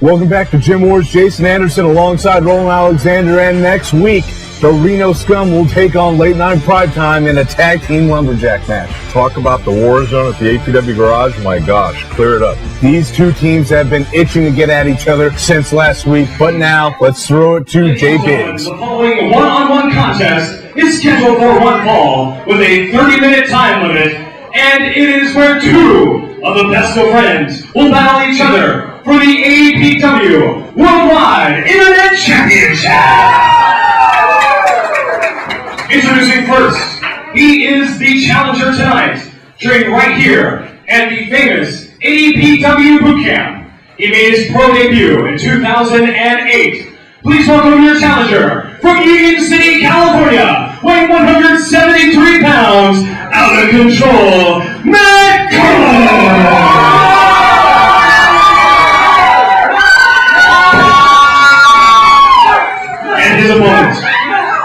Welcome back to Gym Wars. Jason Anderson alongside Roland Alexander, and next week, the Reno Scum will take on Late Night Primetime in a tag team lumberjack match. Talk about the war zone at the APW garage. My gosh, clear it up. These two teams have been itching to get at each other since last week, but now let's throw it to Jay Biggs. The following one-on-one contest is scheduled for one fall with a 30-minute time limit, and it is where two of the best of friends will battle each other for the APW Worldwide Internet Championship. Introducing first, he is the challenger tonight, trained right here at the famous APW Bootcamp. He made his pro debut in 2008. Please welcome your challenger from Union City, California, weighing 173 pounds, out of control, Matt Carlos! And his opponent,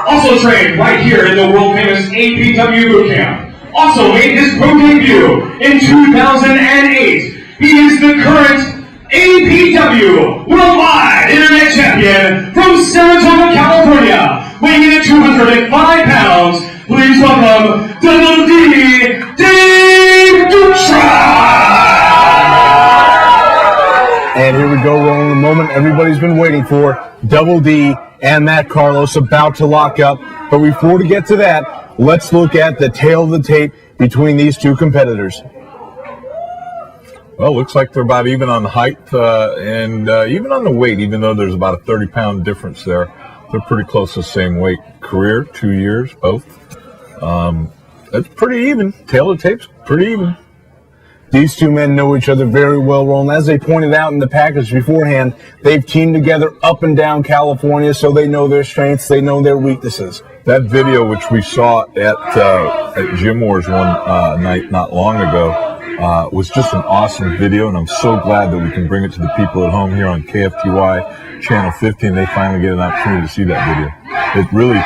also trained right here in the world-famous APW Bootcamp, also made his pro debut in 2008. He is the current APW Worldwide Internet Champion from Saratoga, California, weighing in at 205 pounds. Please welcome Double D, Dave Dutra! And here we go, rolling the moment everybody's been waiting for. Double D and Matt Carlos about to lock up. But before we get to that, let's look at the tail of the tape between these two competitors. Well, looks like they're about even on height and even on the weight, even though there's about a 30-pound difference there. They're pretty close to the same weight. Career, 2 years, both. That's pretty even. Tail of the tape's pretty even. These two men know each other very well, Roland. As they pointed out in the package beforehand, they've teamed together up and down California, so they know their strengths, they know their weaknesses. That video, which we saw at Gym Wars one night not long ago, was just an awesome video, and I'm so glad that we can bring it to the people at home here on KFTY Channel 15. They finally get an opportunity to see that video. It really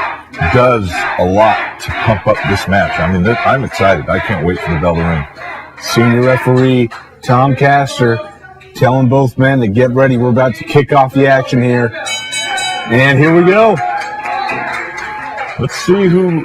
does a lot to pump up this match. I mean, I'm excited. I can't wait for the bell to ring. Senior referee Tom Castor telling both men to get ready. We're about to kick off the action here. And here we go. Let's see who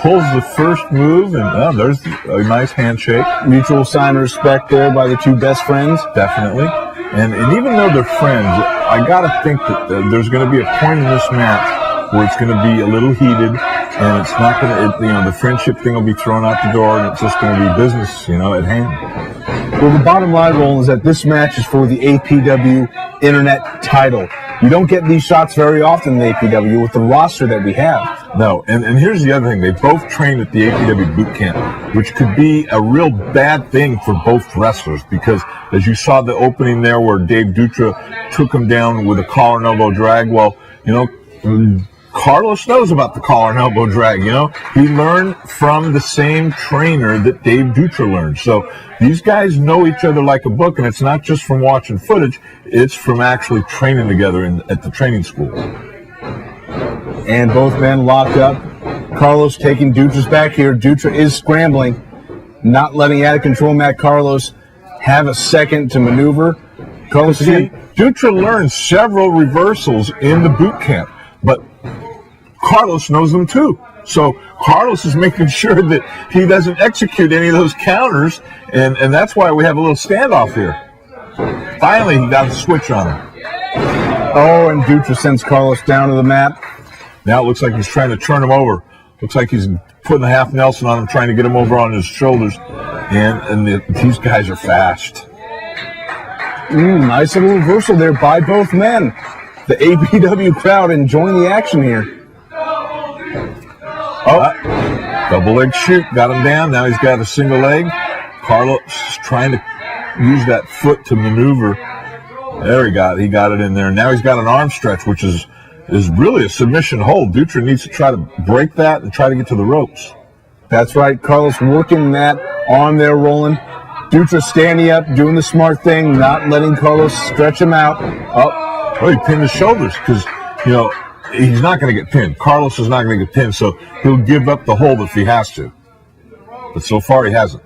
pulls the first move. And there's a nice handshake. Mutual sign of respect there by the two best friends. Definitely. And even though they're friends, I got to think that there's going to be a point in this match where it's going to be a little heated, and it's not going to, the friendship thing will be thrown out the door, and it's just going to be business, at hand. Well, the bottom line, Roland, is that this match is for the APW Internet title. You don't get these shots very often in the APW with the roster that we have. No, and here's the other thing. They both train at the APW boot camp, which could be a real bad thing for both wrestlers, because as you saw the opening there where Dave Dutra took him down with a collar and elbow drag, well, Carlos knows about the collar and elbow drag, He learned from the same trainer that Dave Dutra learned. So these guys know each other like a book, and it's not just from watching footage, it's from actually training together at the training school. And both men locked up. Carlos taking Dutra's back here. Dutra is scrambling, not letting out of control Matt Carlos have a second to maneuver. Carlos again. Dutra learned several reversals in the boot camp, but Carlos knows them too. So Carlos is making sure that he doesn't execute any of those counters, and that's why we have a little standoff here. Finally, he got the switch on him. Oh, and Dutra sends Carlos down to the mat. Now it looks like he's trying to turn him over. Looks like he's putting a half Nelson on him, trying to get him over on his shoulders. And these guys are fast. Nice little reversal there by both men. The APW crowd enjoying the action here. Double leg shoot, got him down. Now he's got a single leg. Carlos is trying to use that foot to maneuver. There he got it in there. Now he's got an arm stretch, which is really a submission hold. Dutra needs to try to break that and try to get to the ropes. That's right. Carlos working that arm there, rolling. Dutra standing up, doing the smart thing, not letting Carlos stretch him out. Oh, he pinned his shoulders because, he's not going to get pinned. Carlos is not going to get pinned, so he'll give up the hold if he has to. But so far, he hasn't.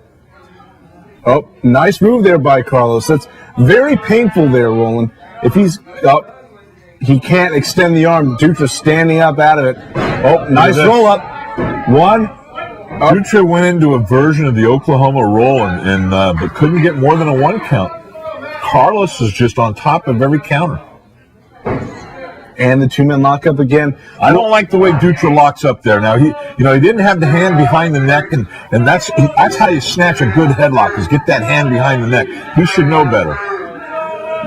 Oh, nice move there by Carlos. That's very painful there, Roland. If he's up, he can't extend the arm. Dutra standing up out of it. Oh, nice roll up. One. Dutra went into a version of the Oklahoma roll and but couldn't get more than a 1 count. Carlos is just on top of every counter. And the two-man lockup again. I don't like the way Dutra locks up there. Now he didn't have the hand behind the neck, and that's how you snatch a good headlock, is get that hand behind the neck. He should know better.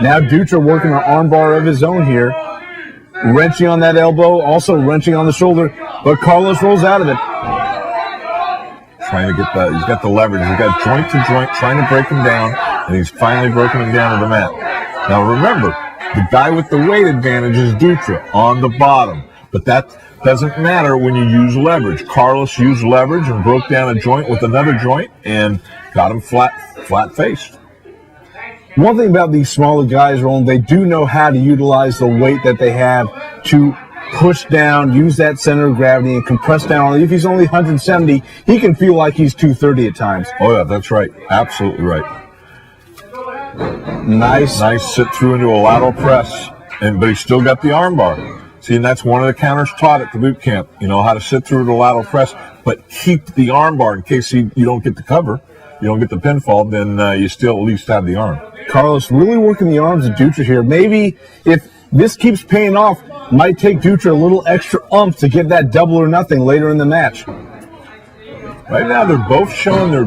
Now Dutra working an armbar of his own here, wrenching on that elbow, also wrenching on the shoulder, but Carlos rolls out of it. Trying to get he's got the leverage. He's got joint to joint, trying to break him down, and he's finally broken him down to the mat. Now remember, the guy with the weight advantage is Dutra on the bottom, but that doesn't matter when you use leverage. Carlos used leverage and broke down a joint with another joint and got him flat-faced. One thing about these smaller guys, Roland, they do know how to utilize the weight that they have to push down, use that center of gravity, and compress down. If he's only 170, he can feel like he's 230 at times. Oh, yeah, that's right. Absolutely right. Nice sit through into a lateral press, but he still got the arm bar. See, and that's one of the counters taught at the boot camp. You know how to sit through the lateral press, but keep the arm bar in case you don't get the cover, you don't get the pinfall, then you still at least have the arm. Carlos really working the arms of Dutra here. Maybe if this keeps paying off, might take Dutra a little extra oomph to get that double or nothing later in the match. Right now, they're both showing their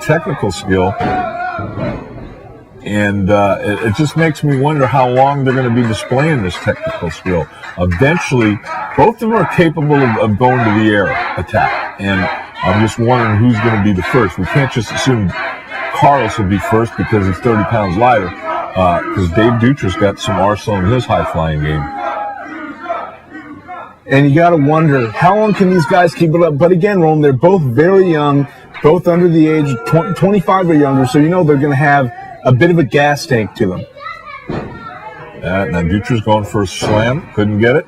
technical skill. And it just makes me wonder how long they're going to be displaying this technical skill. Eventually, both of them are capable of going to the air attack. And I'm just wondering who's going to be the first. We can't just assume Carlos will be first because he's 30 pounds lighter. Because Dave Dutra's got some arsenal in his high-flying game. And you got to wonder, how long can these guys keep it up? But again, Roland, they're both very young, both under the age of 25 or younger, so you know they're going to have a bit of a gas tank to them. Now Dutra's going for a slam. Couldn't get it.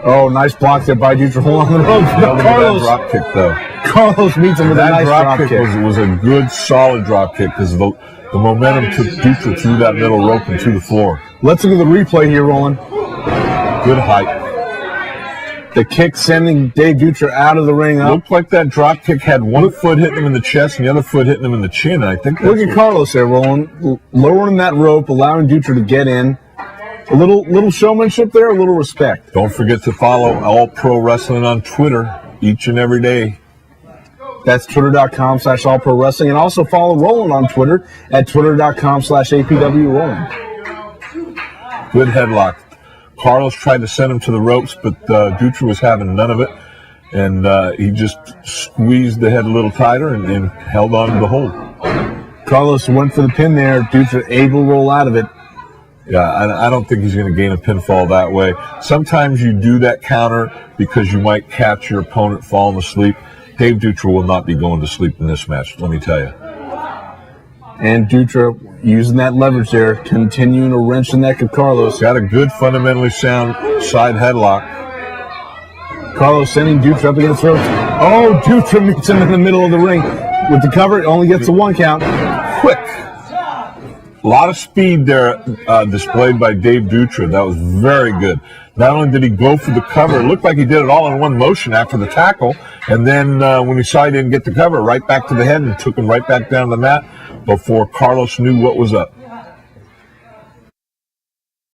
Oh, nice block there by Dutra. Hold on the rope. Carlos drop kick, though. Carlos meets him with a nice drop kick. Was a good, solid drop kick because the momentum took Dutra through that middle rope and to the floor. Let's look at the replay here, Roland. Good height. The kick sending Dave Dutra out of the ring. Looked like that drop kick had one foot hitting him in the chest and the other foot hitting him in the chin. I think. Look at Carlos there, Roland, lowering that rope, allowing Dutra to get in. A little showmanship there, a little respect. Don't forget to follow All Pro Wrestling on Twitter each and every day. That's twitter.com/allprowrestling. And also follow Roland on Twitter at twitter.com/APWRoland. Good headlock. Carlos tried to send him to the ropes, but Dutra was having none of it. And he just squeezed the head a little tighter and held on to the hold. Carlos went for the pin there. Dutra able to roll out of it. Yeah, I don't think he's going to gain a pinfall that way. Sometimes you do that counter because you might catch your opponent falling asleep. Dave Dutra will not be going to sleep in this match, let me tell you. And Dutra using that leverage there, continuing to wrench the neck of Carlos. Got a good, fundamentally sound side headlock. Carlos sending Dutra up against the ropes. Oh, Dutra meets him in the middle of the ring. With the cover, it only gets the 1 count. Quick. A lot of speed there displayed by Dave Dutra. That was very good. Not only did he go for the cover, it looked like he did it all in one motion after the tackle. And then when he saw he didn't get the cover, right back to the head and took him right back down the mat before Carlos knew what was up.